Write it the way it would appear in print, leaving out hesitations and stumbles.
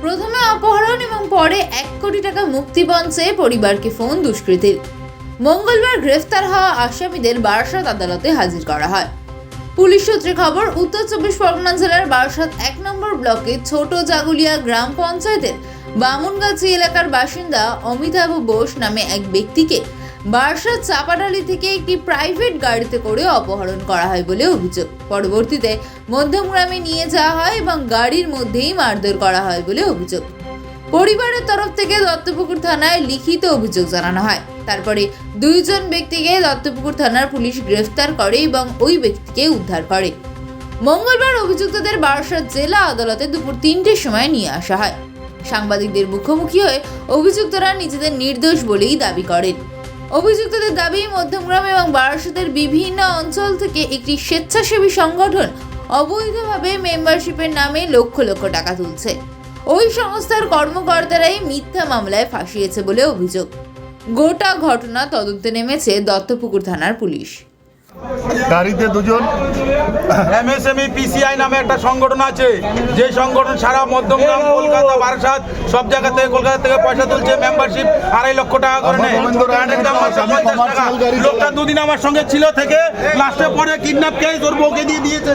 প্রথমে অপহরণ এবং পরে 1 কোটি টাকা মুক্তিপণ চেয়ে পরিবারকে ফোন দুষ্কৃতীর। মঙ্গলবার গ্রেফতার হওয়া আসামিদের বারাসাত আদালতে হাজির করা হয়। পুলিশ সূত্রে খবর, উত্তর 24 পরগনা জেলার বারাসাত 1 নম্বর ব্লকে ছোট জাগুলিয়া গ্রাম পঞ্চায়েতের বামুনগাছি এলাকার বাসিন্দা অমিতাভ বোস নামে এক ব্যক্তিকে বারাসাত চাপাডালি থেকে একটি প্রাইভেট গাড়িতে করে অপহরণ করা হয় বলে অভিযোগ। পরবর্তীতে মধ্যমগ্রামে নিয়ে যাওয়া হয় এবং গাড়ির মধ্যেই মারধর করা হয় বলে অভিযোগ। পরিবারের তরফ থেকে দত্তপুকুর থানায় লিখিত অভিযোগ জানানো হয়। তারপরে 2 জন ব্যক্তিকে দত্তপুকুর থানার পুলিশ গ্রেফতার করে এবং ওই ব্যক্তিকে উদ্ধার করে। মঙ্গলবার অভিযুক্তদের বারাসাত জেলা আদালতে দুপুর 3টের সময় নিয়ে আসা হয়। সাংবাদিকদের মুখোমুখি হয়ে অভিযুক্তরা নিজেদের নির্দোষ বলেই দাবি করেন। অভিযুক্তদের দাবি, মধ্যমগ্রাম এবং বারাসাতের বিভিন্ন অঞ্চল থেকে একটি স্বেচ্ছাসেবী সংগঠন অবৈধভাবে মেম্বারশিপের নামে লক্ষ লক্ষ টাকা তুলছে। ওই সংস্থার কর্মকর্তারাই মিথ্যা মামলায় ফাঁসিয়েছে বলে অভিযোগ। গোটা ঘটনা তদন্তে নেমেছে দত্তপুকুর থানার পুলিশ। গাড়িতে 2 জন এমএসএমই পিসিআই নামে একটা সংগঠন আছে, যে সংগঠন সারা মধ্যমগ্রাম, কলকাতা, বারাসাত সব জায়গা থেকে, কলকাতা থেকে পয়সা তুলছে। মেম্বারশিপ 2.5 লক্ষ টাকা করে নেয়। গাড়ির দাম 50 টাকা। লোকটা 2 দিন আমার সঙ্গে ছিল থেকে লাস্টে পরে কিডন্যাপ কেস ওর বউকে দিয়ে দিয়েছে।